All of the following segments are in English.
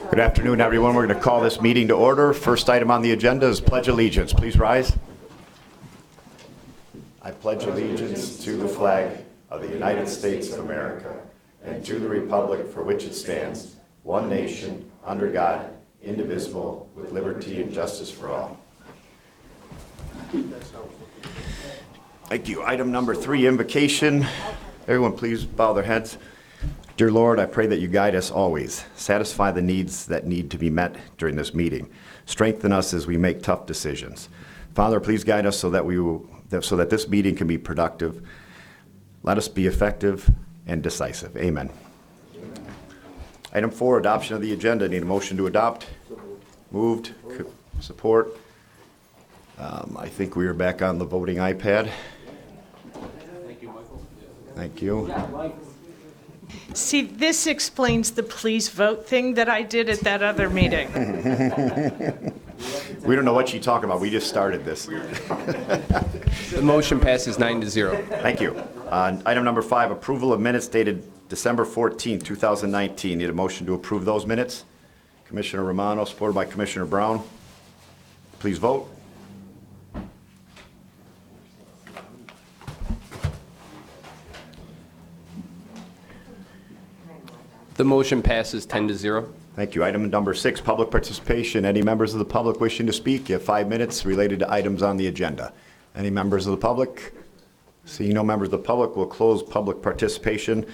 Good afternoon, everyone. We're going to call this meeting to order. First item on the agenda is Pledge Allegiance. Please rise. I pledge allegiance to the flag of the United States of America and to the republic for which it stands, one nation, under God, indivisible, with liberty and justice for all. Thank you. Item number 3, invocation. Everyone please bow their heads. Dear Lord, I pray that you guide us always. Satisfy the needs that need to be met during this meeting. Strengthen us as we make tough decisions. Father, please guide us so that this meeting can be productive. Let us be effective and decisive. Amen. Item 4, adoption of the agenda. Need a motion to adopt? Moved. Support. I think we are back on the voting iPad. Thank you, Michael. Thank you. See, this explains the please vote thing that I did at that other meeting. We don't know what you're talking about. We just started this. The motion passes 9-0. Thank you. Item number 5, approval of minutes dated December 14, 2019. Need a motion to approve those minutes. Commissioner Romano, supported by Commissioner Brown. Please vote. The motion passes 10-0. Thank you. Item number 6, public participation. Any members of the public wishing to speak? You have 5 minutes related to items on the agenda. Any members of the public? Seeing no members of the public, we'll close public participation.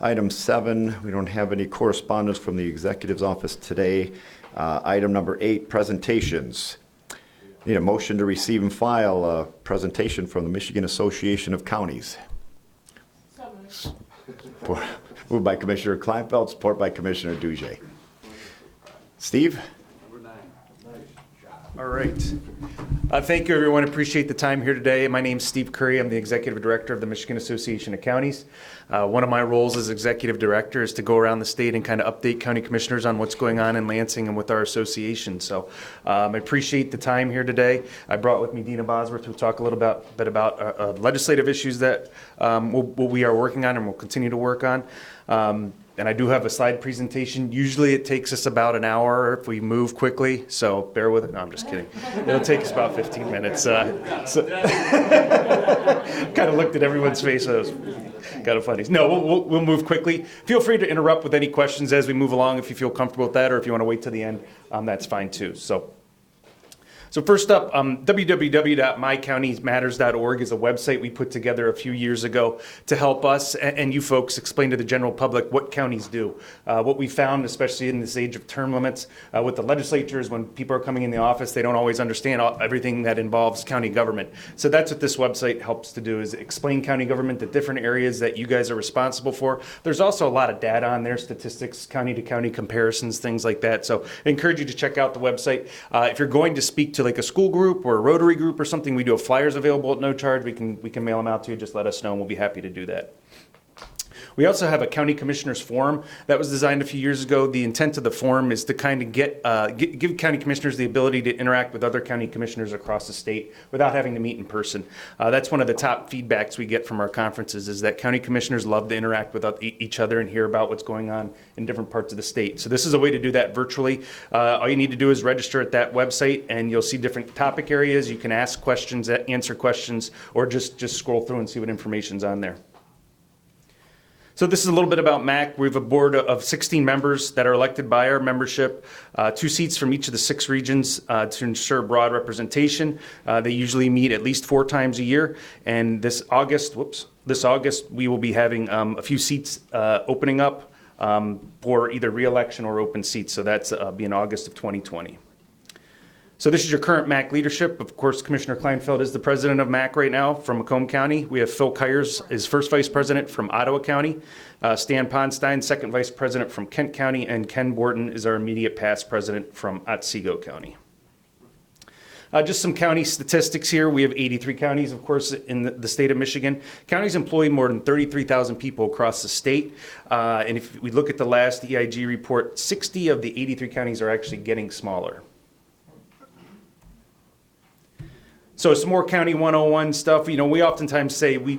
Item 7, we don't have any correspondence from the executive's office today. Item number 8, presentations. Need a motion to receive and file a presentation from the Michigan Association of Counties. Moved by Commissioner Kleinfeld, support by Commissioner Duge. Steve? All right. Thank you, everyone. Appreciate the time here today. My name's Steve Curry. I'm the Executive Director of the Michigan Association of Counties. One of my roles as Executive Director is to go around the state and kind of update county commissioners on what's going on in Lansing and with our association. So I appreciate the time here today. I brought with me Dina Bosworth, who'll talk a little bit about legislative issues that we are working on and will continue to work on. And I do have a slide presentation. Usually it takes us about an hour if we move quickly, so bear with it. No, I'm just kidding. It'll take us about 15 minutes. Kind of looked at everyone's face. So it was kind of funny. No, we'll move quickly. Feel free to interrupt with any questions as we move along if you feel comfortable with that, or if you want to wait till the end, that's fine too. So first up, www.mycountymatters.org is a website we put together a few years ago to help us and you folks explain to the general public what counties do. What we found, especially in this age of term limits with the legislatures, when people are coming in the office, they don't always understand everything that involves county government. So that's what this website helps to do, is explain county government, the different areas that you guys are responsible for. There's also a lot of data on there, statistics, county to county comparisons, things like that. So I encourage you to check out the website. If you're going to speak to like a school group or a Rotary group or something, we do have flyers available at no charge. We can mail them out to you. Just let us know and we'll be happy to do that. We also have a county commissioners forum that was designed a few years ago. The intent of the forum is to kind of give county commissioners the ability to interact with other county commissioners across the state without having to meet in person. That's one of the top feedbacks we get from our conferences, is that county commissioners love to interact with each other and hear about what's going on in different parts of the state. So this is a way to do that virtually. All you need to do is register at that website and you'll see different topic areas. You can ask questions, answer questions, or just scroll through and see what information's on there. So this is a little bit about MAC. We have a board of 16 members that are elected by our membership, 2 seats from each of the 6 regions to ensure broad representation. They usually meet at least 4 times a year. And this August, we will be having a few seats opening up for either re-election or open seats. So that's be in August of 2020. So this is your current MAC leadership. Of course, Commissioner Kleinfeld is the president of MAC right now from Macomb County. We have Phil Kyers is first vice president from Ottawa County, Stan Ponstein, second vice president from Kent County, and Ken Borton is our immediate past president from Otsego County. Just some county statistics here. We have 83 counties, of course, in the state of Michigan. Counties employ more than 33,000 people across the state. And if we look at the last EIG report, 60 of the 83 counties are actually getting smaller. So some more County 101 stuff. You know, we oftentimes say we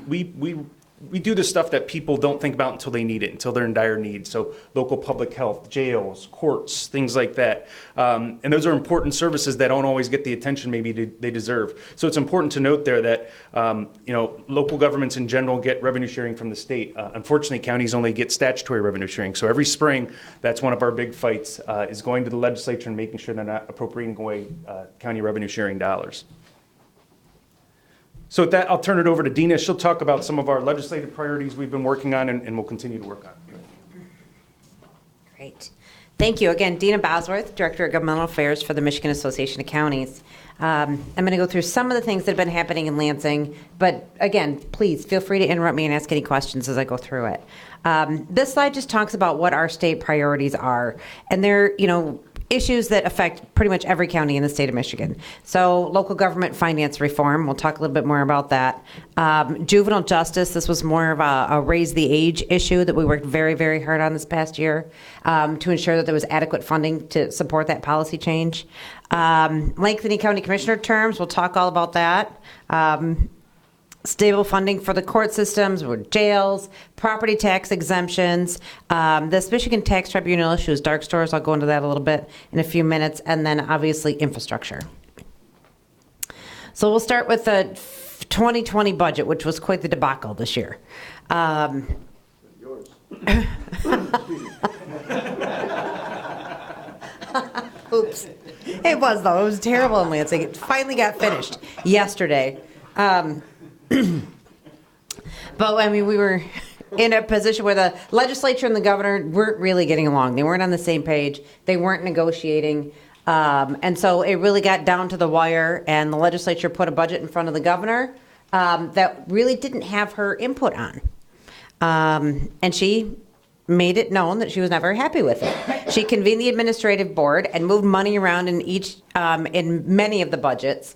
we do the stuff that people don't think about until they need it, until they're in dire need. So local public health, jails, courts, things like that. And those are important services that don't always get the attention maybe they deserve. So it's important to note there that, local governments in general get revenue sharing from the state. Unfortunately, counties only get statutory revenue sharing. So every spring, that's one of our big fights, is going to the legislature and making sure they're not appropriating away county revenue sharing dollars. So with that, I'll turn it over to Dina. She'll talk about some of our legislative priorities we've been working on and we'll continue to work on. Great. Thank you. Again, Dina Bosworth, Director of Governmental Affairs for the Michigan Association of Counties. I'm going to go through some of the things that have been happening in Lansing, but again, please feel free to interrupt me and ask any questions as I go through it. This slide just talks about what our state priorities are, and they're, issues that affect pretty much every county in the state of Michigan. So local government finance reform, we'll talk a little bit more about that. Juvenile justice, this was more of a raise the age issue that we worked very, very hard on this past year to ensure that there was adequate funding to support that policy change. Lengthening county commissioner terms, we'll talk all about that. Stable funding for the court systems, or jails, property tax exemptions, this Michigan tax tribunal issues, dark stores, I'll go into that a little bit in a few minutes, and then obviously infrastructure. So we'll start with the 2020 budget, which was quite the debacle this year. Oops. It was, though. It was terrible in Lansing. It finally got finished yesterday. But I mean, we were in a position where the legislature and the governor weren't really getting along. They weren't on the same page. They weren't negotiating. And so it really got down to the wire, and the legislature put a budget in front of the governor that really didn't have her input on. And she made it known that she was not very happy with it. She convened the administrative board and moved money around in many of the budgets.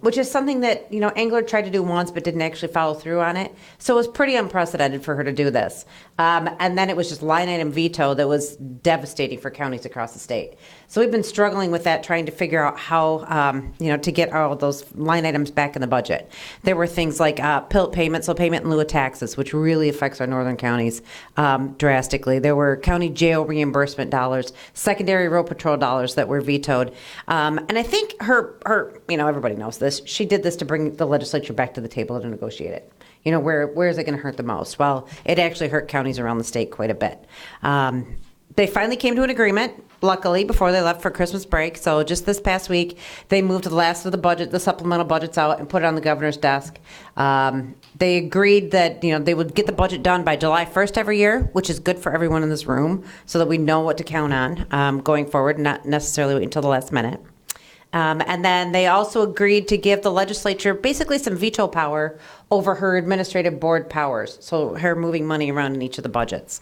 Which is something that, Engler tried to do once but didn't actually follow through on it. So it was pretty unprecedented for her to do this. And then it was just line item veto that was devastating for counties across the state. So we've been struggling with that, trying to figure out how, to get all of those line items back in the budget. There were things like PILT payments, so payment in lieu of taxes, which really affects our northern counties drastically. There were county jail reimbursement dollars, secondary road patrol dollars that were vetoed. And I think her everybody knows this. She did this to bring the legislature back to the table to negotiate it. Where is it going to hurt the most? Well, it actually hurt counties around the state quite a bit. They finally came to an agreement, luckily, before they left for Christmas break. So just this past week, they moved the last of the supplemental budgets out and put it on the governor's desk. They agreed that, they would get the budget done by July 1st every year, which is good for everyone in this room, so that we know what to count on going forward, not necessarily wait until the last minute. And then they also agreed to give the legislature basically some veto power over her administrative board powers, so her moving money around in each of the budgets.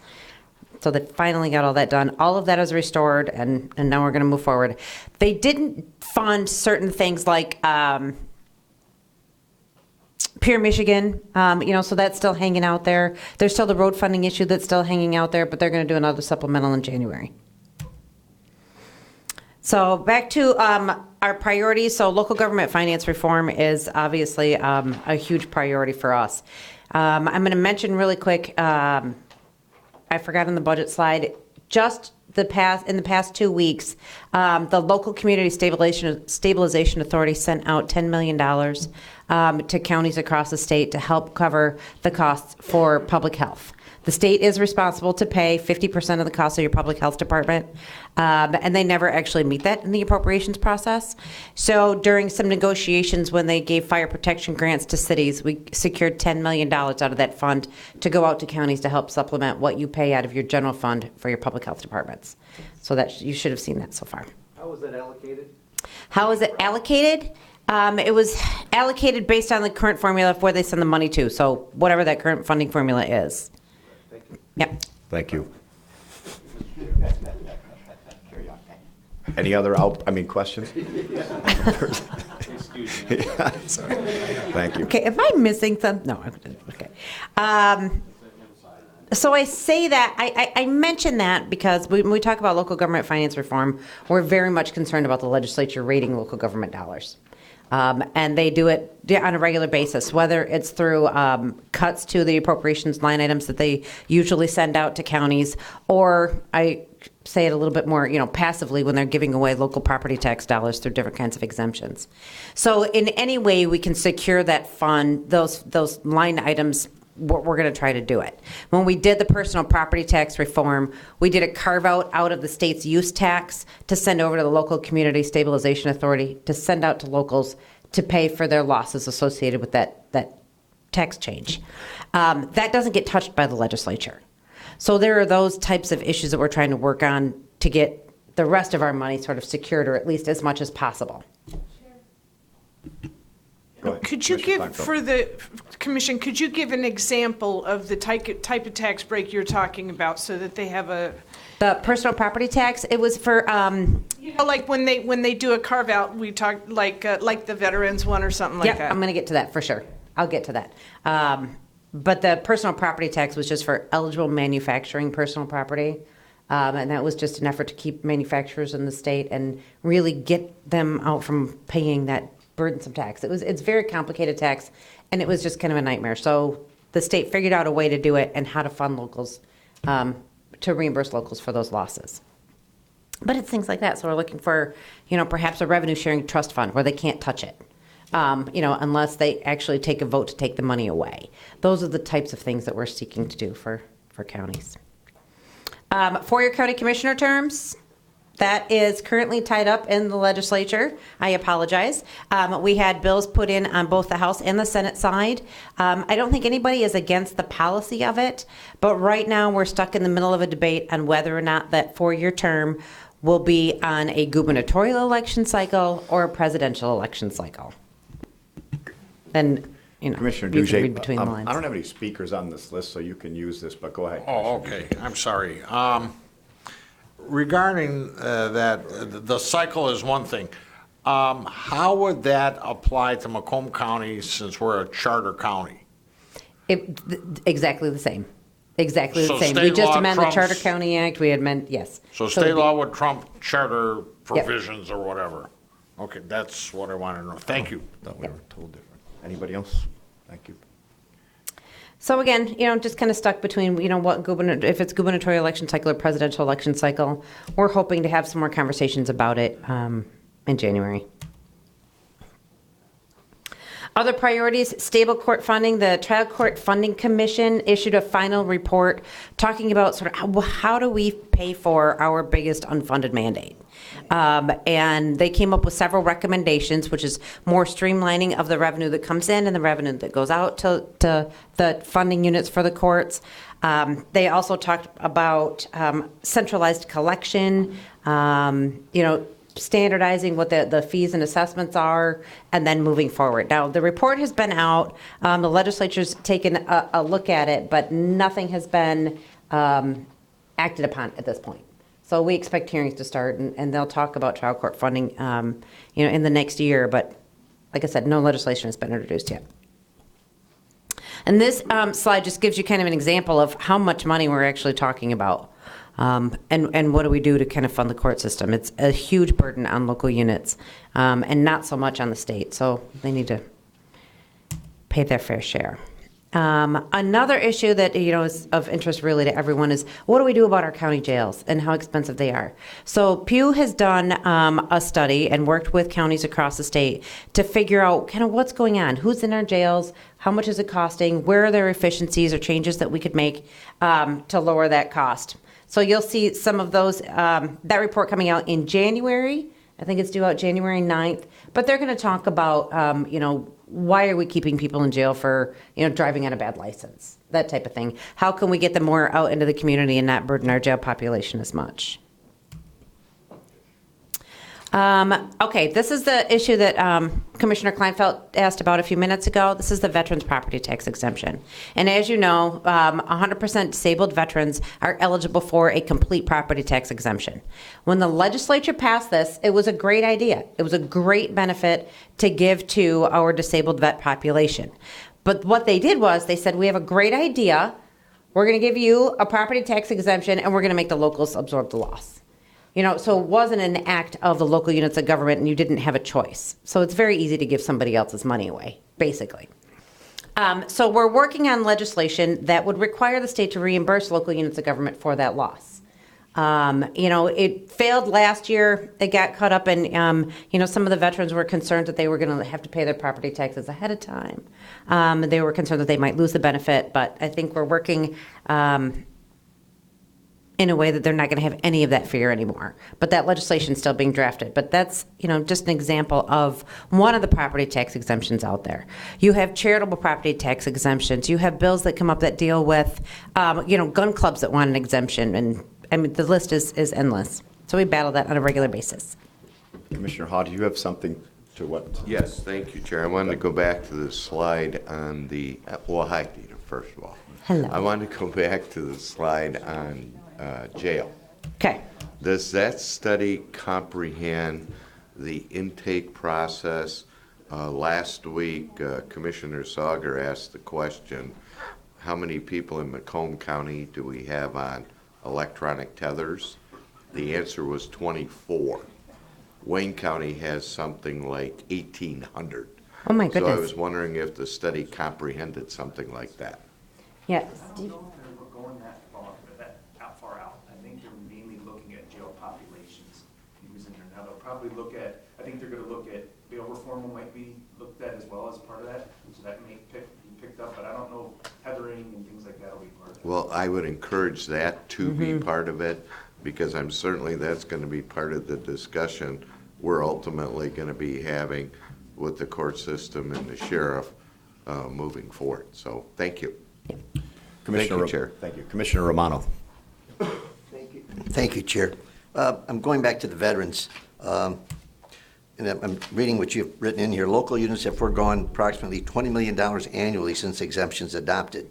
So they finally got all that done. All of that is restored, and now we're going to move forward. They didn't fund certain things like Pure Michigan, so that's still hanging out there. There's still the road funding issue that's still hanging out there, but they're going to do another supplemental in January. So back to our priorities. So local government finance reform is obviously a huge priority for us. I'm going to mention really quick, I forgot on the budget slide, just in the past 2 weeks, the local community stabilization authority sent out $10 million to counties across the state to help cover the costs for public health. The state is responsible to pay 50% of the cost of your public health department, and they never actually meet that in the appropriations process. So during some negotiations when they gave fire protection grants to cities, we secured $10 million out of that fund to go out to counties to help supplement what you pay out of your general fund for your public health departments. So that you should have seen that so far. How was that allocated? How is it allocated? It was allocated based on the current formula of where they send the money to, so whatever that current funding formula is. Yep. Thank you. Any other questions? Excuse me. Yeah, sorry. Thank you. Okay, am I missing some? No, okay. So I say that, I mention that because when we talk about local government finance reform, we're very much concerned about the legislature raiding local government dollars. And they do it on a regular basis, whether it's through cuts to the appropriations line items that they usually send out to counties, or I say it a little bit more, passively when they're giving away local property tax dollars through different kinds of exemptions. So in any way we can secure that fund, those line items, we're going to try to do it. When we did the personal property tax reform, we did a carve out of the state's use tax to send over to the local community stabilization authority to send out to locals to pay for their losses associated with that tax change. That doesn't get touched by the legislature. So there are those types of issues that we're trying to work on to get the rest of our money sort of secured, or at least as much as possible. Go ahead. Could you Commissioner give, Kleinfeld. for the commission, could you give an example of the type of tax break you're talking about so that they have a, The personal property tax, it was for, like when they do a carve out, we talk like the veterans one or something like yeah, that? I'm going to get to that for sure. I'll get to that. But the personal property tax was just for eligible manufacturing personal property. And that was just an effort to keep manufacturers in the state and really get them out from paying that burdensome tax. It's very complicated tax, and it was just kind of a nightmare. So the state figured out a way to do it and how to fund locals, to reimburse locals for those losses. But it's things like that. So we're looking for, perhaps a revenue sharing trust fund where they can't touch it, unless they actually take a vote to take the money away. Those are the types of things that we're seeking to do for counties. 4-year county commissioner terms. That is currently tied up in the legislature. I apologize. We had bills put in on both the House and the Senate side. I don't think anybody is against the policy of it, but right now we're stuck in the middle of a debate on whether or not that 4-year term will be on a gubernatorial election cycle or a presidential election cycle. And, Commissioner you can Dujay, read between the lines. I don't have any speakers on this list, so you can use this, but go ahead. Oh, okay, I'm sorry. Regarding that, the cycle is one thing. How would that apply to Macomb County since we're a charter county? Exactly the same. Exactly the So same. We state just law amended the Charter trumps- County Act. We amend, yes. So it'd state be- law would trump charter provisions or whatever? Okay, that's what I want to know. Thank you. Thought we were told different. Anybody else? Thank you. So again, just kind of stuck between, if it's gubernatorial election cycle or presidential election cycle. We're hoping to have some more conversations about it in January. Other priorities, stable court funding. The Trial Court Funding Commission issued a final report talking about sort of how do we pay for our biggest unfunded mandate. And they came up with several recommendations, which is more streamlining of the revenue that comes in and the revenue that goes out to the funding units for the courts. They also talked about centralized collection, standardizing what the fees and assessments are, and then moving forward. Now, the report has been out. The legislature's taken a look at it, but nothing has been acted upon at this point. So we expect hearings to start, and they'll talk about trial court funding, in the next year. But like I said, no legislation has been introduced yet. And this slide just gives you kind of an example of how much money we're actually talking about. And what do we do to kind of fund the court system? It's a huge burden on local units, and not so much on the state. So they need to pay their fair share. Another issue that is of interest really to everyone is what do we do about our county jails and how expensive they are. So Pew has done a study and worked with counties across the state to figure out kind of what's going on, who's in our jails, how much is it costing, where are there efficiencies or changes that we could make to lower that cost. So you'll see some of those, that report coming out in January. I think it's due out January 9th. But they're going to talk about, why are we keeping people in jail for, driving on a bad license, that type of thing. How can we get them more out into the community and not burden our jail population as much? Okay, this is the issue that Commissioner Kleinfeld asked about a few minutes ago. This is the veterans property tax exemption. And as you know, 100% disabled veterans are eligible for a complete property tax exemption. When the legislature passed this, it was a great idea. It was a great benefit to give to our disabled vet population. But what they did was they said, we have a great idea. We're going to give you a property tax exemption, and we're going to make the locals absorb the loss. So it wasn't an act of the local units of government and you didn't have a choice. So it's very easy to give somebody else's money away, basically. So we're working on legislation that would require the state to reimburse local units of government for that loss. It failed last year. It got caught up in, some of the veterans were concerned that they were going to have to pay their property taxes ahead of time. They were concerned that they might lose the benefit, but I think we're working in a way that they're not going to have any of that fear anymore. But that legislation is still being drafted. But that's, just an example of one of the property tax exemptions out there. You have charitable property tax exemptions. You have bills that come up that deal with, gun clubs that want an exemption. And the list is endless. So we battle that on a regular basis. Commissioner Hall, do you have something to what? Yes, thank you, Chair. I wanted to go back to the slide on the, well, hi, Peter, first of all. Hello. I wanted to go back to the slide on jail. Okay. Does that study comprehend the intake process? Last week, Commissioner Sauger asked the question, how many people in Macomb County do we have on electronic tethers? The answer was 24. Wayne County has something like 1,800. Oh, my So I goodness. was wondering if the study comprehended something like that. Yeah. They're going that far out. I think they're mainly looking at jail populations using there. Now they'll probably I think they're gonna look at bail reform might be looked at as well as part of that, so that may be picked up, but I don't know tethering and things like that will be part of it. Well, I would encourage that to be part of it, because I'm certainly that's going to be part of the discussion we're ultimately going to be having with the court system and the sheriff moving forward. So, thank you. Commissioner, Thank you, Chair. Thank you. Commissioner Romano. Thank you, Chair. I'm going back to the veterans. And I'm reading what you've written in here. Local units have foregone approximately $20 million annually since exemptions adopted.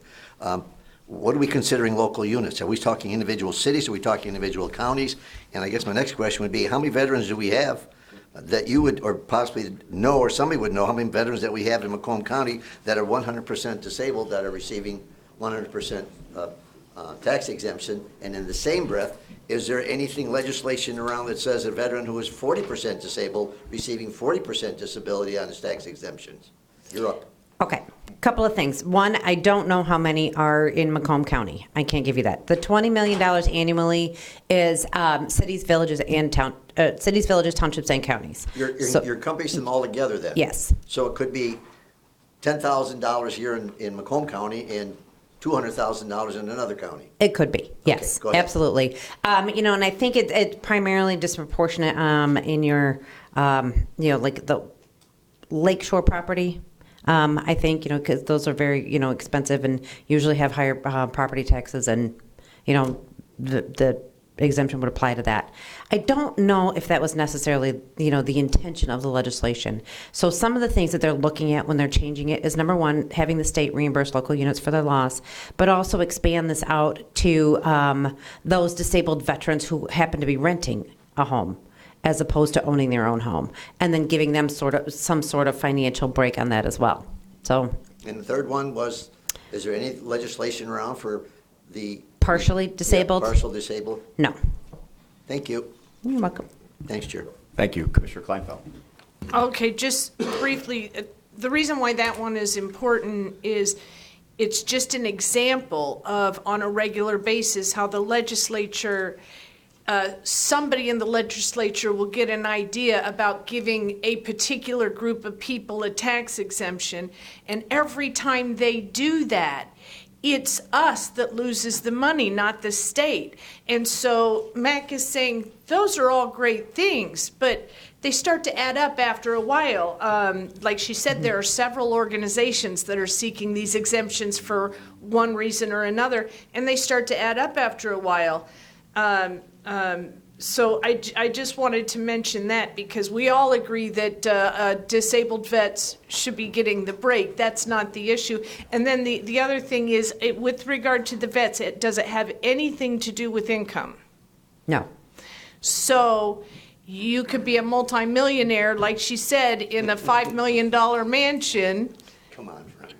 What are we considering local units? Are we talking individual cities? Are we talking individual counties? And I guess my next question would be, how many veterans do we have that you would, or possibly know, or somebody would know, how many veterans that we have in Macomb County that are 100% disabled, that are receiving 100% tax exemption? And in the same breath, is there anything legislation around that says a veteran who is 40% disabled receiving 40% disability on his tax exemptions? You're up. Okay, couple of things. One, I don't know how many are in Macomb County. I can't give you that. The $20 million annually is cities, villages, townships, and counties. You're encompassing them all together then? Yes. So it could be $10,000 here in Macomb County and $200,000 in another county? It could be, yes, go ahead. absolutely. And I think it's primarily disproportionate in your, like the lakeshore property. I think, because those are very, expensive and usually have higher property taxes, and, the exemption would apply to that. I don't know if that was necessarily, the intention of the legislation. So some of the things that they're looking at when they're changing it is, number one, having the state reimburse local units for their loss, but also expand this out to those disabled veterans who happen to be renting a home as opposed to owning their own home, and then giving them some sort of financial break on that as well. So. And the third one was, is there any legislation around for the Partially disabled? Yeah, partial disabled? No. Thank you. You're welcome. Thanks, Chair. Thank you. Commissioner Kleinfeld. Okay, just briefly, the reason why that one is important is it's just an example of, on a regular basis, how the legislature, somebody in the legislature will get an idea about giving a particular group of people a tax exemption, and every time they do that, it's us that loses the money, not the state. And so Mac is saying those are all great things, but they start to add up after a while. Like she said, there are several organizations that are seeking these exemptions for one reason or another, and they start to add up after a while. So I just wanted to mention that, because we all agree that disabled vets should be getting the break. That's not the issue. And then the other thing is, with regard to the vets, does it have anything to do with income? No. So you could be a multimillionaire, like she said, in a $5 million mansion. Come on, Frank.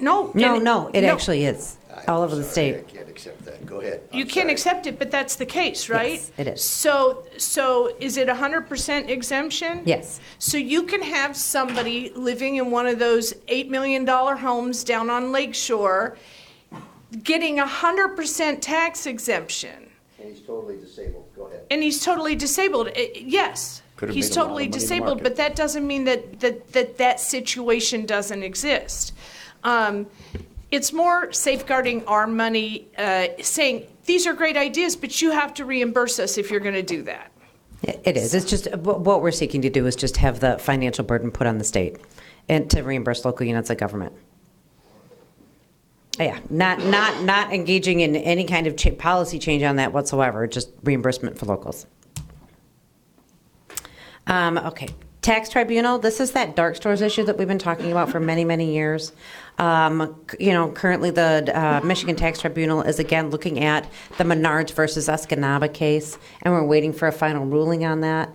No. No, it actually is. All over the Sorry, state. I can't accept that. Go ahead. You I'm can't sorry. accept it, but that's the case, right? Yes, it is. So is it 100% exemption? Yes. So you can have somebody living in one of those $8 million homes down on Lake Shore getting 100% tax exemption, And he's totally disabled. Go ahead. and he's totally disabled. Yes, Could have he's made a lot of totally money in the disabled, market. but that doesn't mean that situation doesn't exist. It's more safeguarding our money, saying, these are great ideas, but you have to reimburse us if you're going to do that. It is. It's just, what we're seeking to do is just have the financial burden put on the state and to reimburse local units of government. Yeah, not engaging in any kind of policy change on that whatsoever, just reimbursement for locals. Okay, tax tribunal, this is that dark stores issue that we've been talking about for many, many years. Currently the Michigan Tax Tribunal is again looking at the Menards versus Escanaba case, and we're waiting for a final ruling on that.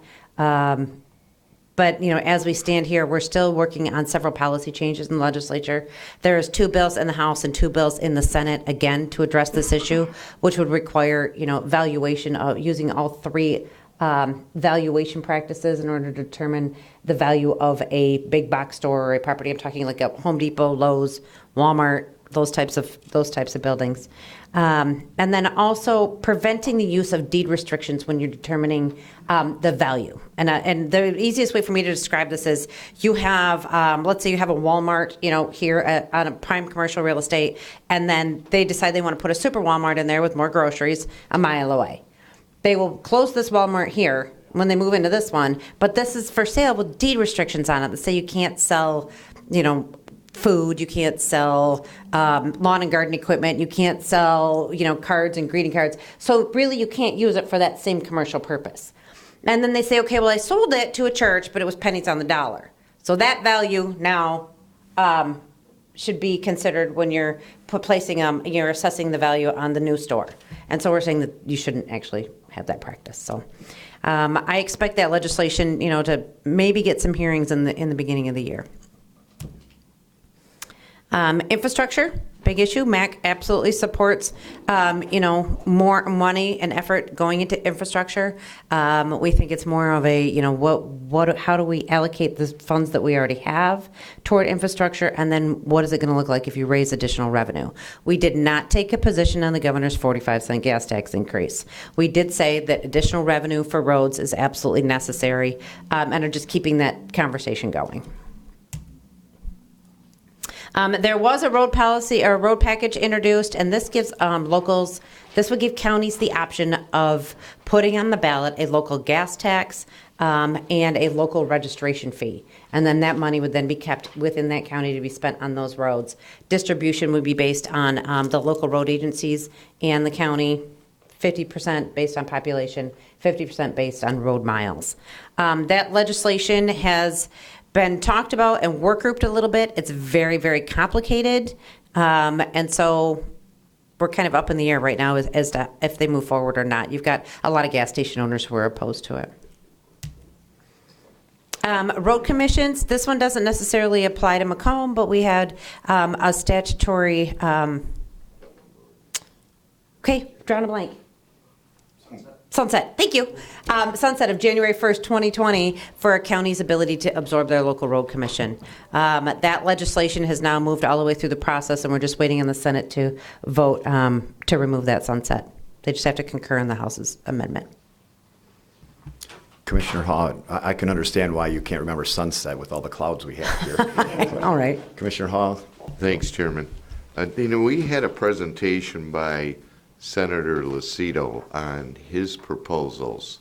But, as we stand here, we're still working on several policy changes in the legislature. There's 2 bills in the House and 2 bills in the Senate, again, to address this issue, which would require, valuation of using all 3 valuation practices in order to determine the value of a big box store or a property. I'm talking like a Home Depot, Lowe's, Walmart, those types of buildings. And then also preventing the use of deed restrictions when you're determining the value. And the easiest way for me to describe this is you have, let's say you have a Walmart, here on a prime commercial real estate, and then they decide they want to put a super Walmart in there with more groceries a mile away. They will close this Walmart here when they move into this one, but this is for sale with deed restrictions on it that say you can't sell, food, you can't sell lawn and garden equipment, you can't sell, cards and greeting cards. So really you can't use it for that same commercial purpose. And then they say, okay, well, I sold it to a church, but it was pennies on the dollar. So that value now should be considered when you're you're assessing the value on the new store. And so we're saying that you shouldn't actually have that practice. So I expect that legislation, to maybe get some hearings in the beginning of the year. Infrastructure, big issue. MAC absolutely supports, more money and effort going into infrastructure. We think it's more of a, how do we allocate the funds that we already have toward infrastructure, and then what is it going to look like if you raise additional revenue? We did not take a position on the governor's 45-cent gas tax increase. We did say that additional revenue for roads is absolutely necessary, and are just keeping that conversation going. There was a road policy or a road package introduced, and this gives this would give counties the option of putting on the ballot a local gas tax and a local registration fee. And then that money would then be kept within that county to be spent on those roads. Distribution would be based on the local road agencies and the county, 50% based on population, 50% based on road miles. That legislation has been talked about and work grouped a little bit. It's very, very complicated. And so we're kind of up in the air right now as to if they move forward or not. You've got a lot of gas station owners who are opposed to it. Road commissions, this one doesn't necessarily apply to Macomb, but we had a statutory, okay, drawing a blank. Sunset, thank you. Sunset of January 1st, 2020 for a county's ability to absorb their local road commission. That legislation has now moved all the way through the process, and we're just waiting on the Senate to vote to remove that sunset. They just have to concur in the House's amendment. Commissioner Hall, I can understand why you can't remember sunset with all the clouds we have here. All right. Commissioner Hall? Thanks, Chairman. We had a presentation by Senator Lucido on his proposals,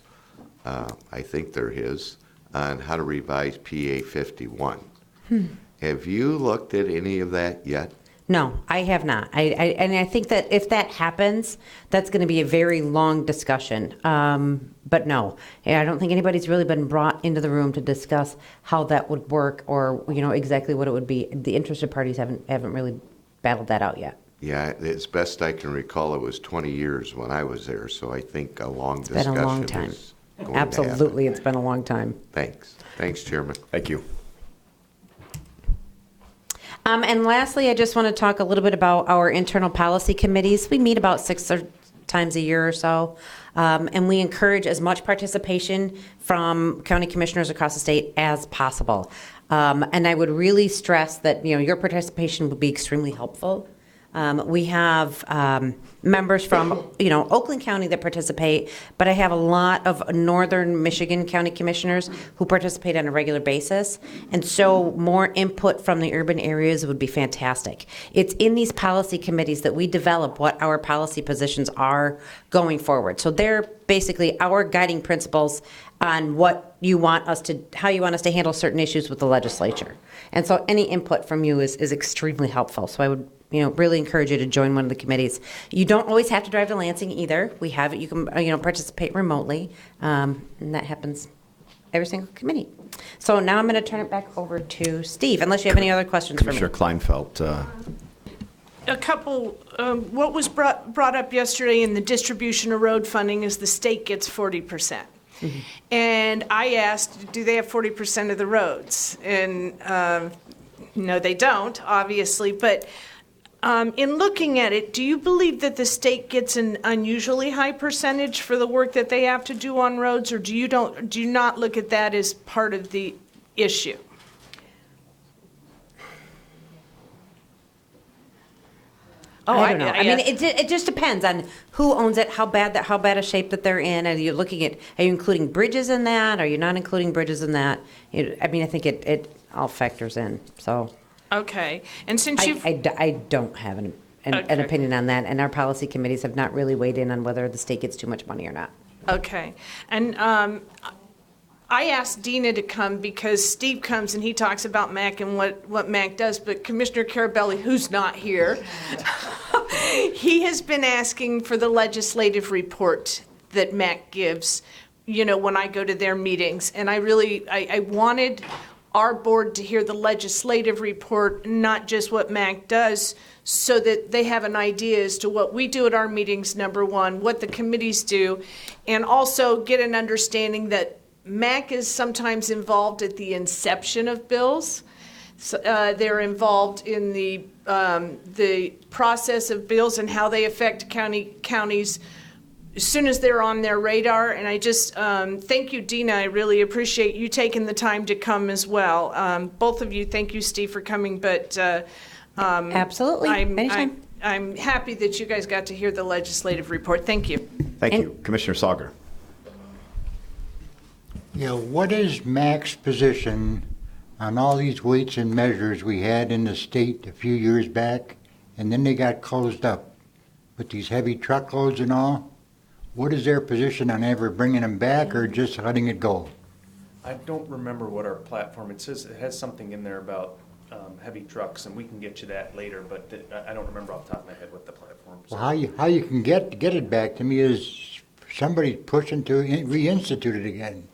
I think they're his, on how to revise PA 51. Have you looked at any of that yet? No, I have not. And I think that if that happens, that's going to be a very long discussion. But no, I don't think anybody's really been brought into the room to discuss how that would work or, exactly what it would be. The interested parties haven't really battled that out yet. Yeah, as best I can recall, it was 20 years when I was there, so I think a long discussion Been a long time. is going Absolutely, to happen. it's been a long time. Thanks. Thanks, Chairman. Thank you. And lastly, I just want to talk a little bit about our internal policy committees. We meet about 6 times a year or so, and we encourage as much participation from county commissioners across the state as possible. And I would really stress that, your participation would be extremely helpful. We have members from, Oakland County that participate, but I have a lot of northern Michigan county commissioners who participate on a regular basis. And so more input from the urban areas would be fantastic. It's in these policy committees that we develop what our policy positions are going forward. So they're basically our guiding principles on how you want us to handle certain issues with the legislature. And so any input from you is extremely helpful. So I would really encourage you to join one of the committees. You don't always have to drive to Lansing either. We have it. You can, participate remotely, and that happens every single committee. So now I'm going to turn it back over to Steve, unless you have any other questions for me. Commissioner Kleinfeld. A couple, what was brought up yesterday in the distribution of road funding is the state gets 40%. Mm-hmm. And I asked, do they have 40% of the roads? And no, they don't, obviously, but in looking at it, do you believe that the state gets an unusually high percentage for the work that they have to do on roads, or do you not look at that as part of the issue? I don't know. I mean, it just depends on who owns it, how bad a shape that they're in. Are you including bridges in that? Are you not including bridges in that? I think it all factors in. So. Okay, and since I don't have an opinion on that, and our policy committees have not really weighed in on whether the state gets too much money or not. Okay, and I asked Dina to come because Steve comes and he talks about MAC and what MAC does, but Commissioner Carabelli, who's not here, he has been asking for the legislative report that MAC gives, when I go to their meetings, and I wanted our board to hear the legislative report, not just what MAC does, so that they have an idea as to what we do at our meetings, number one, what the committees do, and also get an understanding that MAC is sometimes involved at the inception of bills. So, they're involved in the process of bills and how they affect counties as soon as they're on their radar. And I just thank you, Dina. I really appreciate you taking the time to come as well. Both of you, thank you, Steve, for coming. But absolutely, anytime. I'm happy that you guys got to hear the legislative report. Thank you. Thank you. Commissioner Sauger. Yeah, what is MAC's position on all these weights and measures we had in the state a few years back, and then they got closed up with these heavy truckloads and all? What is their position on ever bringing them back or just letting it go? I don't remember what our platform, it has something in there about heavy trucks, and we can get you that later, but I don't remember off the top of my head what the platform is. Well, how you can get it back to me is somebody pushing to reinstitute it again.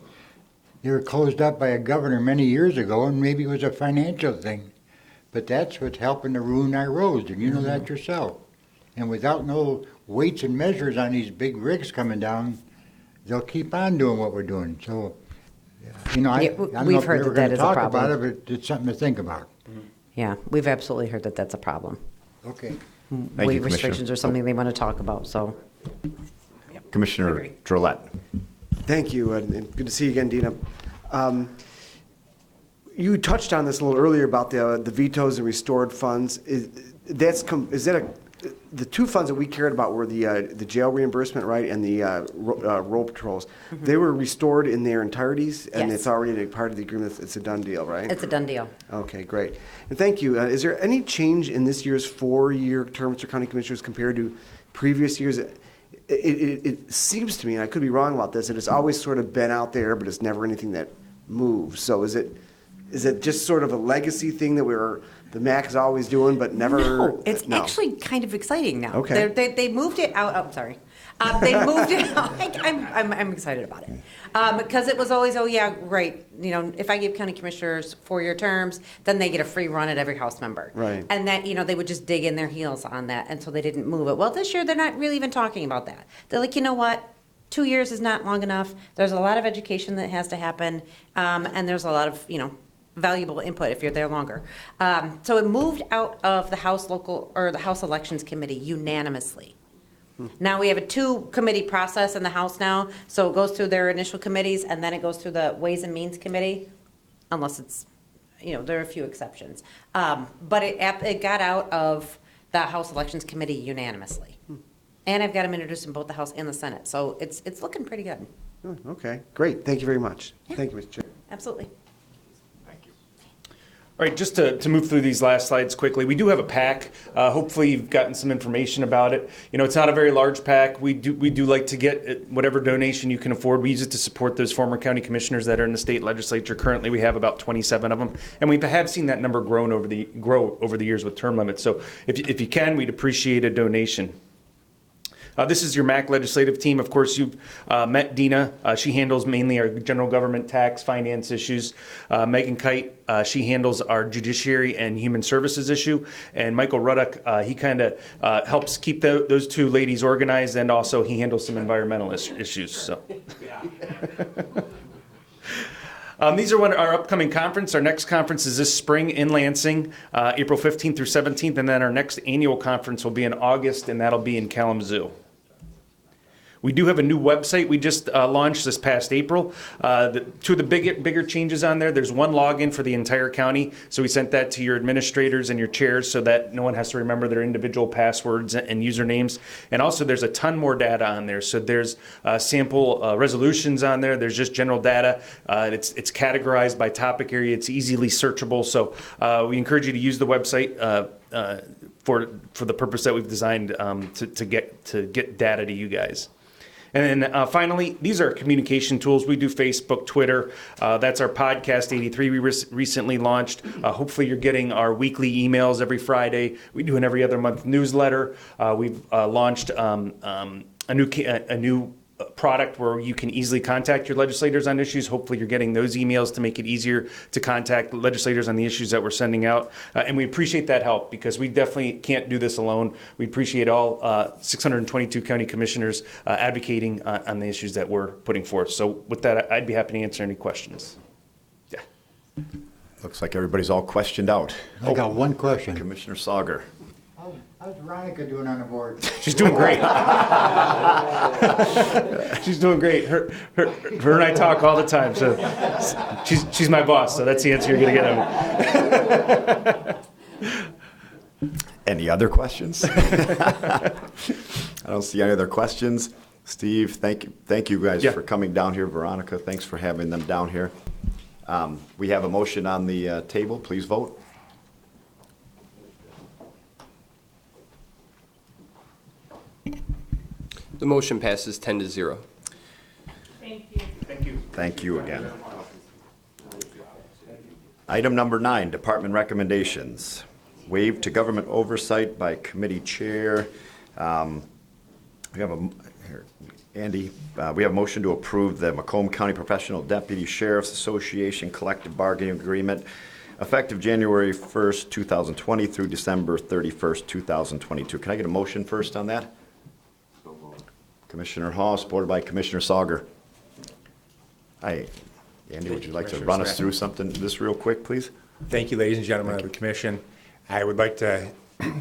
They were closed up by a governor many years ago, and maybe it was a financial thing. But that's what's helping to ruin our roads, and you know that yourself. And without no weights and measures on these big rigs coming down, they'll keep on doing what we're doing. So, I don't know if we're ever going to talk about it, but it's something to think about. Yeah, we've absolutely heard that that's a problem. Okay. Weight restrictions are something they want to talk about, so. Commissioner Drollet. Thank you, and good to see you again, Dina. You touched on this a little earlier about the vetoes and restored funds. The two funds that we cared about were the jail reimbursement, right, and the road patrols. Mm-hmm. They were restored in their entireties, and yes. It's already a part of the agreement. It's a done deal, right? It's a done deal. Okay, great. And thank you. Is there any change in this year's 4-year terms for county commissioners compared to previous years? It seems to me, and I could be wrong about this, that it's always sort of been out there, but it's never anything that moves. So is it just sort of a legacy thing that the MAC is always doing, but never? No, it's actually kind of exciting now. Okay. They moved it out. I'm sorry. They moved it out. I'm excited about it. Because it was always, oh yeah, right. If I give county commissioners 4-year terms, then they get a free run at every House member. Right. And that, they would just dig in their heels on that. And so they didn't move it. Well, this year they're not really even talking about that. They're like, you know what? 2 years is not long enough. There's a lot of education that has to happen. And there's a lot of, valuable input if you're there longer. So it moved out of the House Elections Committee unanimously. Now we have a two-committee process in the House now, so it goes through their initial committees, and then it goes through the Ways and Means Committee, unless it's, there are a few exceptions. But it got out of the House Elections Committee unanimously. And I've got them introduced in both the House and the Senate, so it's looking pretty good. Oh, okay, great. Thank you very much. Thank you, Mr. Chair. Absolutely. All right, just to move through these last slides quickly, we do have a pack. Hopefully you've gotten some information about it. It's not a very large pack. We do like to get whatever donation you can afford. We use it to support those former county commissioners that are in the state legislature. Currently, we have about 27 of them, and we have seen that number grow over the years with term limits. So if you can, we'd appreciate a donation. This is your MAC legislative team. Of course, you've met Dina. She handles mainly our general government tax finance issues. Megan Kite, she handles our judiciary and human services issue. And Michael Ruddock, he kind of helps keep those two ladies organized, and also he handles some environmental issues. So. These are our upcoming conference. Our next conference is this spring in Lansing, April 15th through 17th, and then our next annual conference will be in August, and that'll be in Kalamazoo. We do have a new website we just launched this past April. Two of the bigger changes on there, there's one login for the entire county. So we sent that to your administrators and your chairs so that no one has to remember their individual passwords and usernames. And also there's a ton more data on there. So there's sample resolutions on there. There's just general data. It's categorized by topic area. It's easily searchable. So we encourage you to use the website for the purpose that we've designed to get data to you guys. And then finally, these are communication tools. We do Facebook, Twitter. That's our Podcast 83 we recently launched. Hopefully you're getting our weekly emails every Friday. We do an every other month newsletter. We've launched a new product where you can easily contact your legislators on issues. Hopefully you're getting those emails to make it easier to contact legislators on the issues that we're sending out. And we appreciate that help because we definitely can't do this alone. We appreciate all 622 county commissioners advocating on the issues that we're putting forth. So with that, I'd be happy to answer any questions. Yeah. Looks like everybody's all questioned out. I got one question. Commissioner Sauger. How's Veronica doing on the board? She's doing great. She's doing great. Her and I talk all the time. So she's my boss. So that's the answer you're going to get. Any other questions? I don't see any other questions. Steve, thank you guys for coming down here. Veronica, thanks for having them down here. We have a motion on the table. Please vote. The motion passes 10-0. Thank you. Thank you. Thank you again. Item number 9, department recommendations. Waive to government oversight by committee chair. We have Andy, we have a motion to approve the Macomb County Professional Deputy Sheriff's Association collective bargaining agreement effective January 1st, 2020 through December 31st, 2022. Can I get a motion first on that? Commissioner Hall, supported by Commissioner Sauger. Hi, Andy, would you like to run us through this real quick, please? Thank you, ladies and gentlemen of the commission. I would like to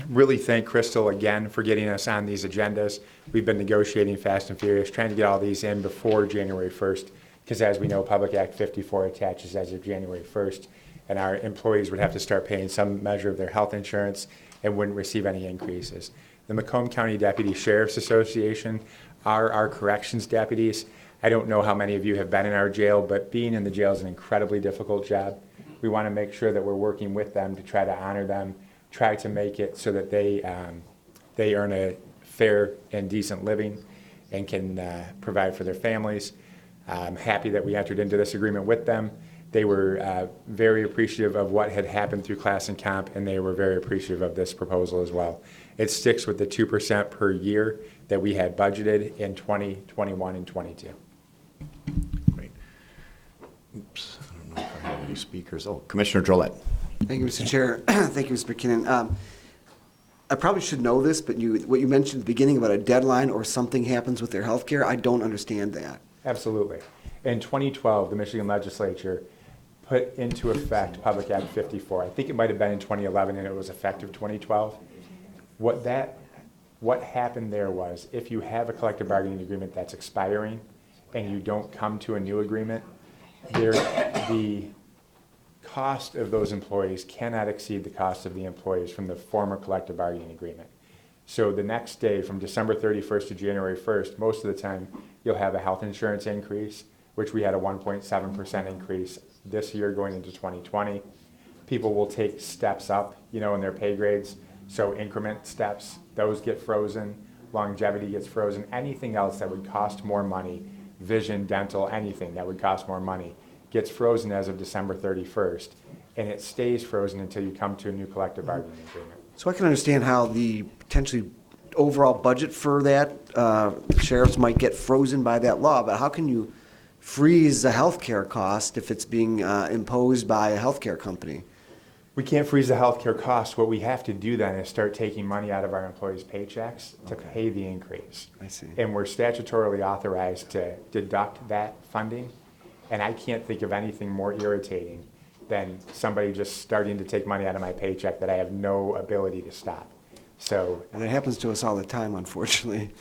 really thank Crystal again for getting us on these agendas. We've been negotiating fast and furious, trying to get all these in before January 1st, because as we know, Public Act 54 attaches as of January 1st, and our employees would have to start paying some measure of their health insurance and wouldn't receive any increases. The Macomb County Deputy Sheriff's Association are our corrections deputies. I don't know how many of you have been in our jail, but being in the jail is an incredibly difficult job. We want to make sure that we're working with them to try to honor them, try to make it so that they earn a fair and decent living and can provide for their families. I'm happy that we entered into this agreement with them. They were very appreciative of what had happened through class and comp, and they were very appreciative of this proposal as well. It sticks with the 2% per year that we had budgeted in 2021 and 22. Great. Oops, I don't know if I have any speakers. Oh, Commissioner Drolet. Thank you, Mr. Chair. Thank you, Mr. McKinnon. I probably should know this, but what you mentioned at the beginning about a deadline or something happens with their health care, I don't understand that. Absolutely. In 2012, the Michigan legislature put into effect Public Act 54. I think it might have been in 2011 and it was effective 2012. What happened there was if you have a collective bargaining agreement that's expiring and you don't come to a new agreement, the cost of those employees cannot exceed the cost of the employees from the former collective bargaining agreement. So the next day, from December 31st to January 1st, most of the time, you'll have a health insurance increase, which we had a 1.7% increase this year going into 2020. People will take steps up, in their pay grades. So increment steps, those get frozen. Longevity gets frozen. Anything else that would cost more money, vision, dental, anything that would cost more money, gets frozen as of December 31st. And it stays frozen until you come to a new collective bargaining agreement. So I can understand how the potentially overall budget for that sheriffs might get frozen by that law, but how can you freeze a healthcare cost if it's being imposed by a healthcare company? We can't freeze the healthcare cost. What we have to do then is start taking money out of our employees' paychecks to pay the increase. I see. And we're statutorily authorized to deduct that funding. And I can't think of anything more irritating than somebody just starting to take money out of my paycheck that I have no ability to stop. So, And it happens to us all the time, unfortunately.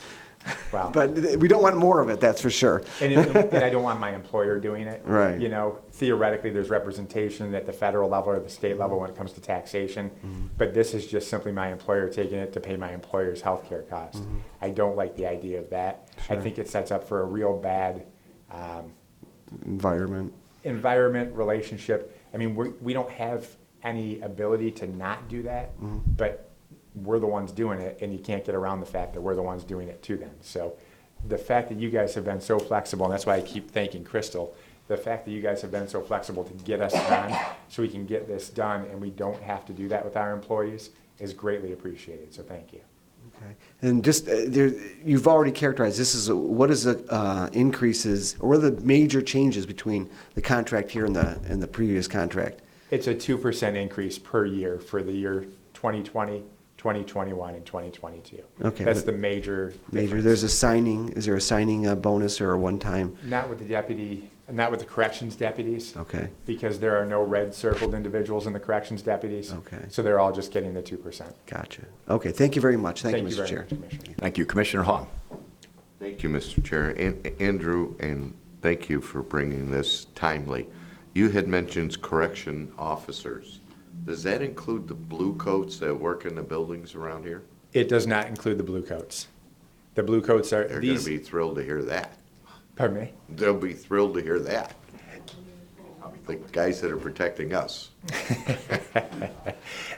Wow. But we don't want more of it, that's for sure. and I don't want my employer doing it. Right. Theoretically, there's representation at the federal level or the state level when it comes to taxation. Mm-hmm. But this is just simply my employer taking it to pay my employer's health care costs. Mm-hmm. I don't like the idea of that. I think it sets up for a real bad Environment. relationship. I mean, we don't have any ability to not do that, but we're the ones doing it, and you can't get around the fact that we're the ones doing it to them. So the fact that you guys have been so flexible, and that's why I keep thanking Crystal, the fact that you guys have been so flexible to get us done so we can get this done and we don't have to do that with our employees is greatly appreciated. So thank you. Okay. And just, you've already characterized, this is, what is the increases, or what are the major changes between the contract here and the previous contract? It's a 2% increase per year for the year 2020, 2021, and 2022. Okay. That's the major difference. There's is there a signing bonus or a one-time? Not with the corrections deputies. Okay. Because there are no red circled individuals in the corrections deputies. Okay. So they're all just getting the 2%. Gotcha. Okay, thank you very much. Thank you, Mr. very Chair. much, Commissioner. Thank you. Commissioner Hall. Thank you, Mr. Chair. And Andrew, and thank you for bringing this timely. You had mentioned correction officers. Does that include the blue coats that work in the buildings around here? It does not include the blue coats. The blue coats are They're going to be thrilled to hear that. Pardon me? They'll be thrilled to hear that. The guys that are protecting us.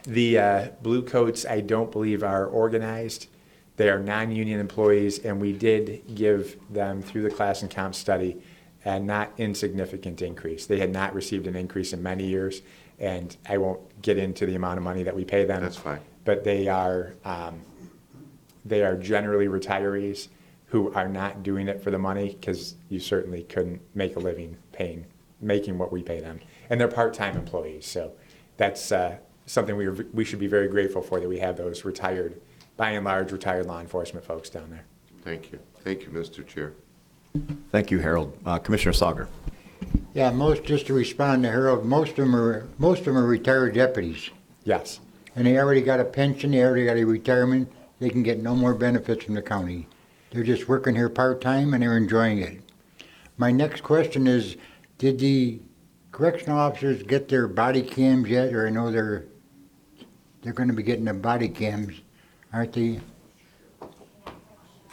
The blue coats, I don't believe, are organized. They are non-union employees, and we did give them, through the class and comp study, a not insignificant increase. They had not received an increase in many years, and I won't get into the amount of money that we pay them. That's fine. But they are generally retirees who are not doing it for the money, because you certainly couldn't make a living making what we pay them. And they're part-time employees, so that's something we should be very grateful for, that we have those by and large, retired law enforcement folks down there. Thank you. Thank you, Mr. Chair. Thank you, Harold. Commissioner Sauger. Yeah, just to respond to Harold, most of them are retired deputies. Yes. And they already got a pension, they already got a retirement, they can get no more benefits from the county. They're just working here part-time and they're enjoying it. My next question is, did the correctional officers get their body cams yet? Or I know they're going to be getting the body cams, aren't they?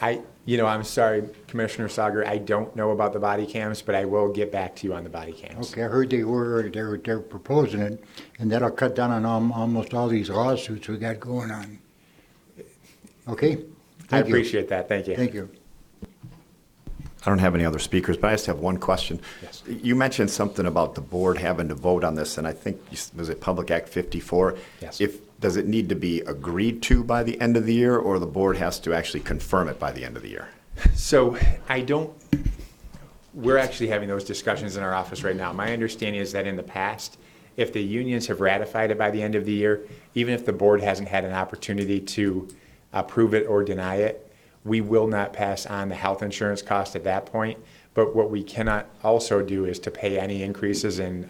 I'm sorry, Commissioner Sauger, I don't know about the body cams, but I will get back to you on the body cams. Okay, I heard they're proposing it, and that'll cut down on almost all these lawsuits we got going on. Okay? I appreciate that. Thank you. Thank you. I don't have any other speakers, but I just have one question. Yes. You mentioned something about the board having to vote on this, and I think, was it Public Act 54? Yes. Does it need to be agreed to by the end of the year, or the board has to actually confirm it by the end of the year? So we're actually having those discussions in our office right now. My understanding is that in the past, if the unions have ratified it by the end of the year, even if the board hasn't had an opportunity to approve it or deny it, we will not pass on the health insurance cost at that point. But what we cannot also do is to pay any increases in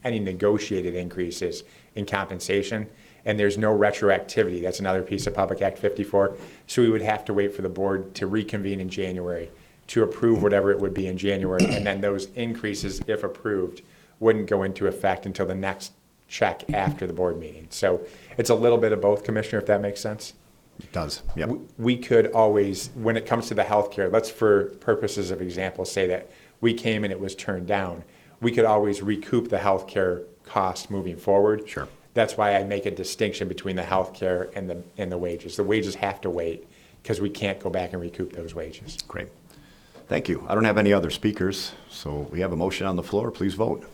any negotiated increases in compensation, and there's no retroactivity. That's another piece of Public Act 54. So we would have to wait for the board to reconvene in January to approve whatever it would be in January, and then those increases, if approved, wouldn't go into effect until the next check after the board meeting. So it's a little bit of both, Commissioner, if that makes sense. It does, yep. We could always, when it comes to the healthcare, let's for purposes of example say that we came and it was turned down. We could always recoup the healthcare cost moving forward. Sure. That's why I make a distinction between the healthcare and the wages. The wages have to wait because we can't go back and recoup those wages. Great. Thank you. I don't have any other speakers, so we have a motion on the floor. Please vote.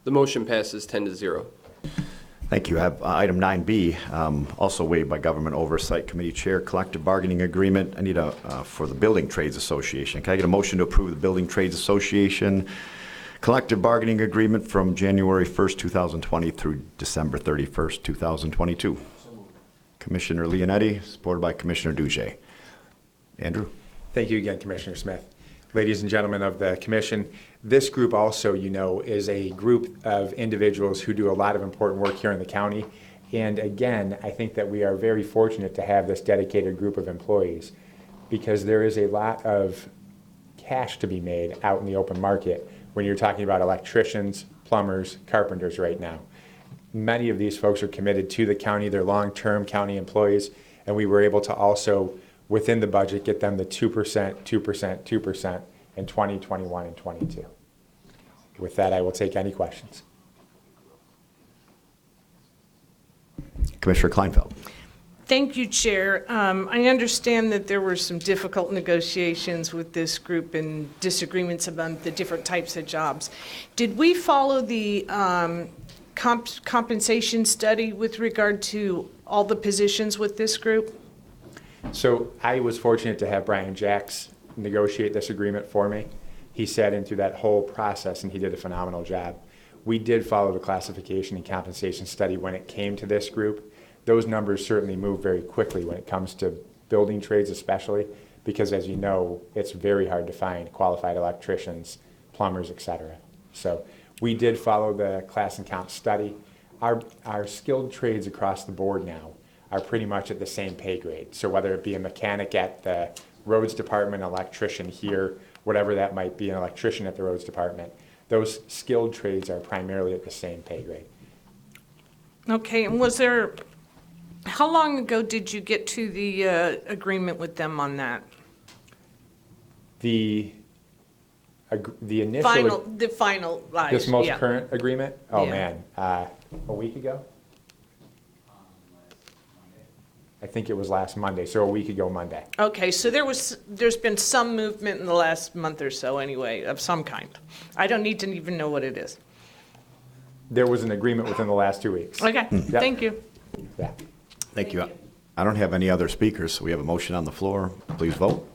The motion passes 10-0. Thank you. I have item 9B, also waived by Government Oversight Committee Chair, collective bargaining agreement. I need for the Building Trades Association. Can I get a motion to approve the Building Trades Association collective bargaining agreement from January 1st, 2020 through December 31st, 2022? Commissioner Leonetti, supported by Commissioner Duge. Andrew? Thank you again, Commissioner Smith. Ladies and gentlemen of the commission, this group also, you know, is a group of individuals who do a lot of important work here in the county. And again, I think that we are very fortunate to have this dedicated group of employees because there is a lot of cash to be made out in the open market when you're talking about electricians, plumbers, carpenters right now. Many of these folks are committed to the county. They're long-term county employees, and we were able to also, within the budget, get them the 2%, 2%, 2% in 2021 and 22. With that, I will take any questions. Commissioner Kleinfeld. Thank you, Chair. I understand that there were some difficult negotiations with this group and disagreements about the different types of jobs. Did we follow the compensation study with regard to all the positions with this group? So I was fortunate to have Brian Jacks negotiate this agreement for me. He sat in through that whole process and he did a phenomenal job. We did follow the classification and compensation study when it came to this group. Those numbers certainly move very quickly when it comes to building trades especially, because as you know, it's very hard to find qualified electricians, plumbers, etc. So we did follow the class and comp study. Our skilled trades across the board now are pretty much at the same pay grade. So whether it be a mechanic at the roads department, electrician here, whatever that might be, an electrician at the roads department, those skilled trades are primarily at the same pay grade. Okay, and how long ago did you get to the agreement with them on that? The initial... The finalized, This most yeah. current agreement? Oh, Yeah. man. A week ago? I think it was last Monday, so a week ago Monday. Okay, so there's been some movement in the last month or so anyway, of some kind. I don't need to even know what it is. There was an agreement within the last 2 weeks. Okay, Yep. thank you. Yeah. Thank you. I don't have any other speakers, so we have a motion on the floor. Please vote.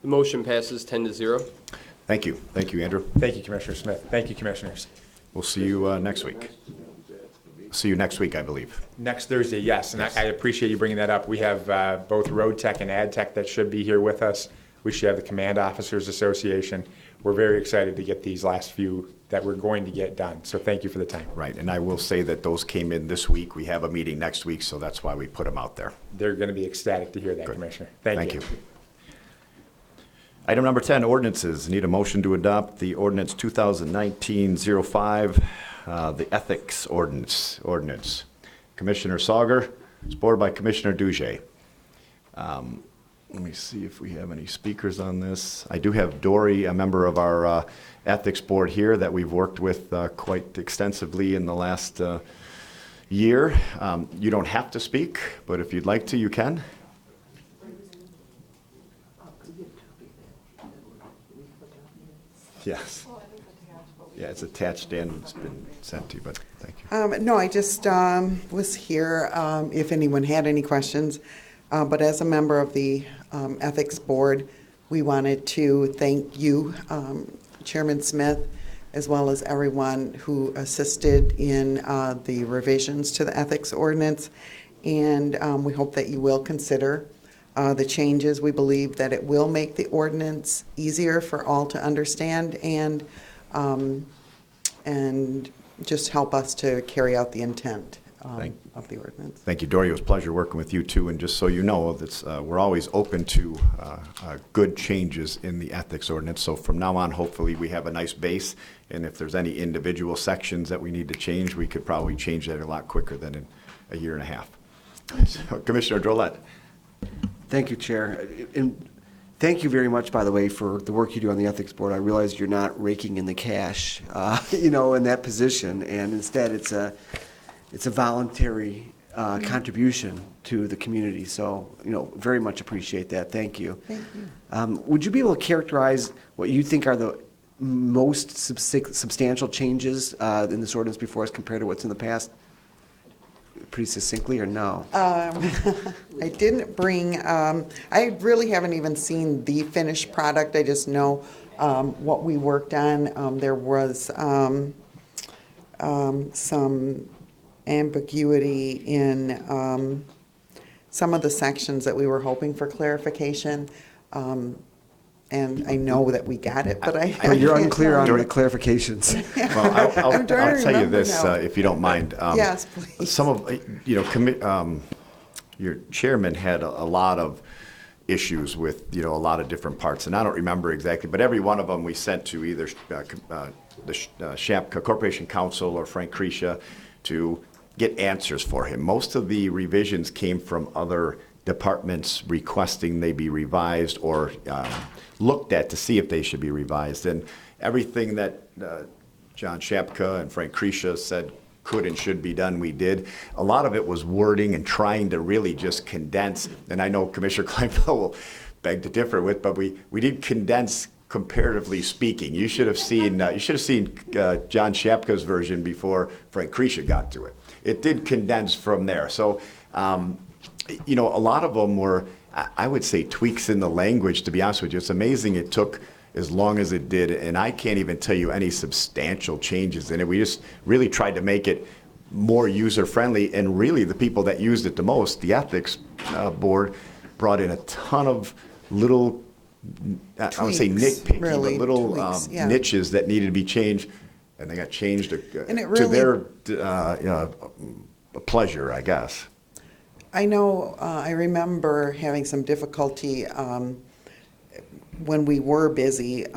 The motion passes 10-0. Thank you. Thank you, Andrew. Thank you, Commissioner Smith. Thank you, Commissioners. We'll see you next week. See you next week, I believe. Next Thursday, yes, and I appreciate you bringing that up. We have both Road Tech and Ad Tech that should be here with us. We should have the Command Officers Association. We're very excited to get these last few that we're going to get done, so thank you for the time. Right, and I will say that those came in this week. We have a meeting next week, so that's why we put them out there. They're going to be ecstatic to hear that, Good. Commissioner. Thank you. Item number 10, ordinances. Need a motion to adopt the ordinance 2019-05, the ethics ordinance. Commissioner Sauger, supported by Commissioner Duge. Let me see if we have any speakers on this. I do have Dory, a member of our ethics board here that we've worked with quite extensively in the last year. You don't have to speak, but if you'd like to, you can. Yes. Yeah, it's attached and it's been sent to you, but thank you. No, I just was here if anyone had any questions. But as a member of the Ethics Board, we wanted to thank you, Chairman Smith, as well as everyone who assisted in the revisions to the ethics ordinance. And we hope that you will consider the changes. We believe that it will make the ordinance easier for all to understand and just help us to carry out the intent of the ordinance. Thank you, Dory. It was a pleasure working with you, too. And just so you know, that's, we're always open to good changes in the ethics ordinance. So from now on, hopefully, we have a nice base. And if there's any individual sections that we need to change, we could probably change that a lot quicker than in a year and a half. So, Commissioner Drolet. Thank you, Chair. And thank you very much, by the way, for the work you do on the Ethics Board. I realize you're not raking in the cash, in that position. And instead, it's a voluntary contribution to the community. So, very much appreciate that. Thank you. Thank you. Would you be able to characterize what you think are the most substantial changes in this ordinance before us compared to what's in the past? Pretty succinctly, or no? I didn't bring, I really haven't even seen the finished product. I just know what we worked on. There was some ambiguity in some of the sections that we were hoping for clarification. And I know that we got it, but you're unclear on the clarifications. Well, I'll tell you remember this, now. if you don't mind. Yes, please. Some of, your chairman had a lot of issues with, a lot of different parts, and I don't remember exactly, but every one of them we sent to either the Shapka Corporation Council or Frank Krisha to get answers for him. Most of the revisions came from other departments requesting they be revised or looked at to see if they should be revised. And everything that John Shapka and Frank Krisha said could and should be done, we did. A lot of it was wording and trying to really just condense, and I know Commissioner Kleinfeld will beg to differ with, but we did condense comparatively speaking. You should have seen John Shapka's version before Frank Krisha got to it. It did condense from there. So, a lot of them were, I would say, tweaks in the language, to be honest with you. It's amazing it took as long as it did, and I can't even tell you any substantial changes in it. We just really tried to make it more user-friendly, and really the people that used it the most, the Ethics Board, brought in a ton of little, I would say nitpicky, really, but little tweaks, yeah. niches that needed to be changed, and they got changed And it to really- their pleasure, I guess. I know, I remember having some difficulty when we were busy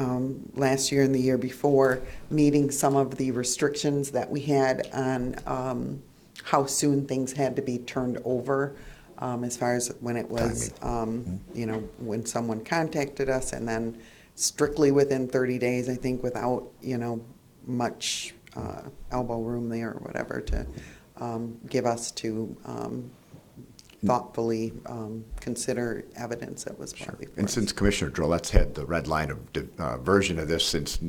last year and the year before, meeting some of the restrictions that we had on how soon things had to be turned over, as far as when it was, when someone contacted us, and then strictly within 30 days, I think, without, much elbow room there or whatever to give us to thoughtfully consider evidence that was brought before And us. since Commissioner Drolet's had the red line of version of this since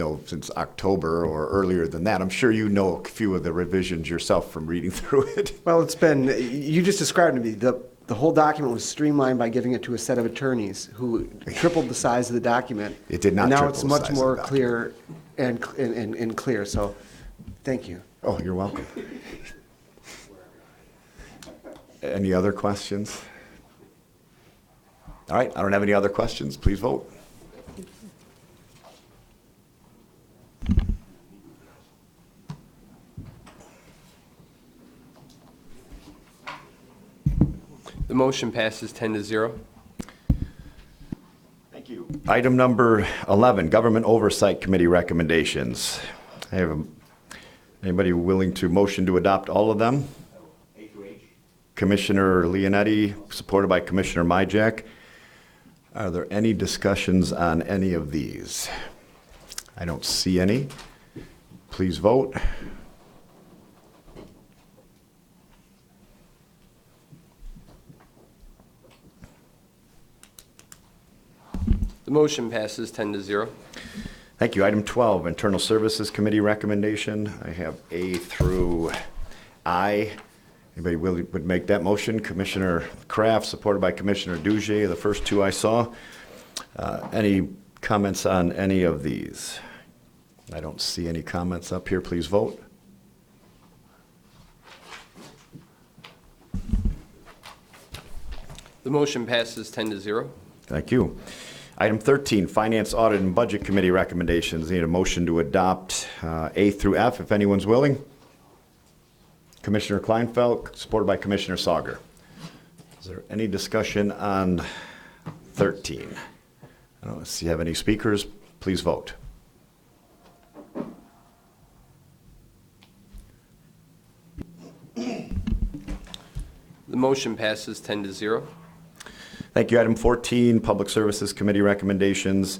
October or earlier than that, I'm sure you know a few of the revisions yourself from reading through it. Well, you just described to me, the whole document was streamlined by giving it to a set of attorneys who tripled the size of the document. It did not And now triple it's the much size of more the clear and clear, so thank you. Oh, you're welcome. Any other questions? All right, I don't have any other questions. Please vote. The motion passes 10-0. Thank you. Item number 11, Government Oversight Committee recommendations. I have anybody willing to motion to adopt all of them? Commissioner Leonetti, supported by Commissioner Myjack. Are there any discussions on any of these? I don't see any. Please vote. The motion passes 10-0. Thank you. Item 12, Internal Services Committee recommendation. I have A through I. Anybody would make that motion? Commissioner Kraft, supported by Commissioner Duge, the first two I saw. Any comments on any of these? I don't see any comments up here. Please vote. The motion passes 10-0. Thank you. Item 13, Finance, Audit, and Budget Committee recommendations. Need a motion to adopt A through F, if anyone's willing. Commissioner Kleinfeld, supported by Commissioner Sauger. Is there any discussion on 13? I don't see you have any speakers. Please vote. The motion passes 10-0. Thank you. Item 14, Public Services Committee recommendations.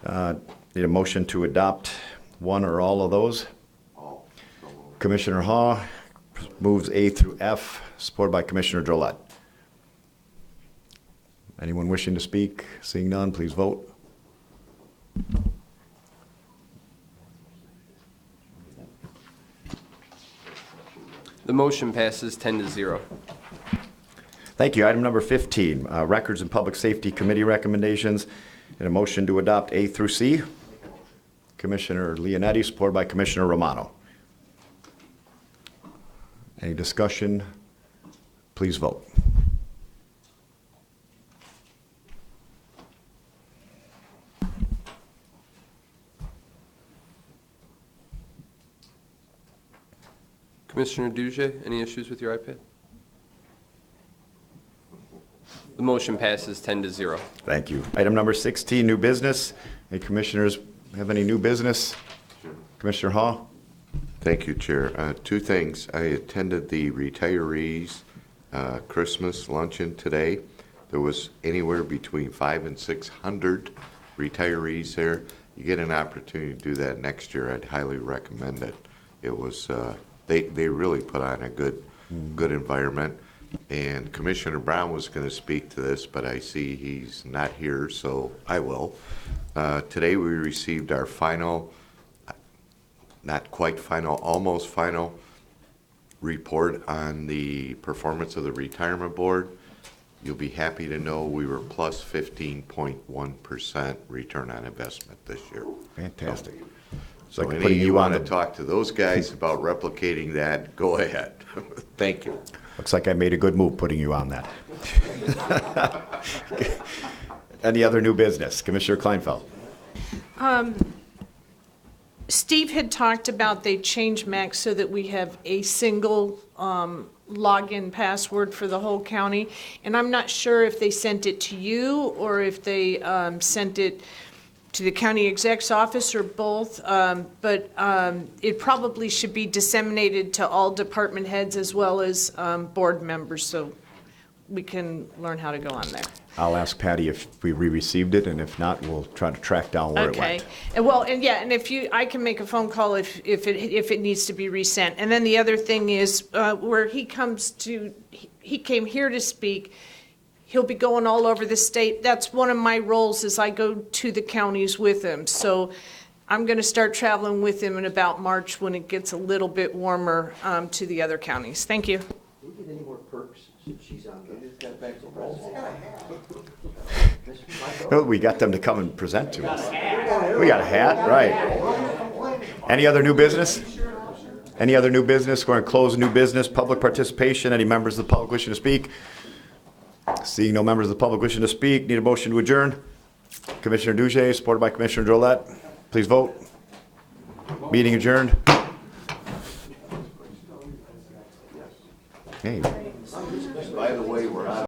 Need a motion to adopt one or all of those. Commissioner Haw moves A through F, supported by Commissioner Drollet. Anyone wishing to speak? Seeing none, please vote. The motion passes 10-0. Thank you. Item number 15, Records and Public Safety Committee recommendations. And a motion to adopt A through C. Commissioner Leonetti, supported by Commissioner Romano. Any discussion? Please vote. Commissioner Duge, any issues with your iPad? The motion passes 10-0. Thank you. Item number 16, new business. Any commissioners have any new business? Commissioner Haw? Thank you, Chair. Two things. I attended the retirees Christmas luncheon today. There was anywhere between 500 and 600 retirees there. You get an opportunity to do that next year, I'd highly recommend it. It was they really put on a good environment. And Commissioner Brown was going to speak to this, but I see he's not here, so I will. Today we received our final, not quite final, almost final report on the performance of the retirement board. You'll be happy to know we were plus 15.1% return on investment this year. Fantastic. So Like any putting you you on want to the- talk to those guys about replicating that, go ahead. Thank you. Looks like I made a good move putting you on that. Any other new business? Commissioner Kleinfeld? Steve had talked about they changed Max so that we have a single login password for the whole county. And I'm not sure if they sent it to you or if they sent it to the county exec's office or both. But it probably should be disseminated to all department heads as well as board members so we can learn how to go on there. I'll ask Patty if we received it, and if not, we'll try to track down where it Okay. went. And well, and yeah, and if you, I can make a phone call if it needs to be resent. And then the other thing is, where he comes to, he came here to speak, he'll be going all over the state. That's one of my roles is I go to the counties with him. So I'm gonna start traveling with him in about March when it gets a little bit warmer, to the other counties. Thank you. Do we get any more perks since she's on? Well, we got them to come and present to us. We got a hat, right. Any other new business? Any other new business? We're going to close new business, public participation. Any members of the public wishing to speak? Seeing no members of the public wishing to speak, need a motion to adjourn. Commissioner Duge, supported by Commissioner Drollet. Please vote. Meeting adjourned.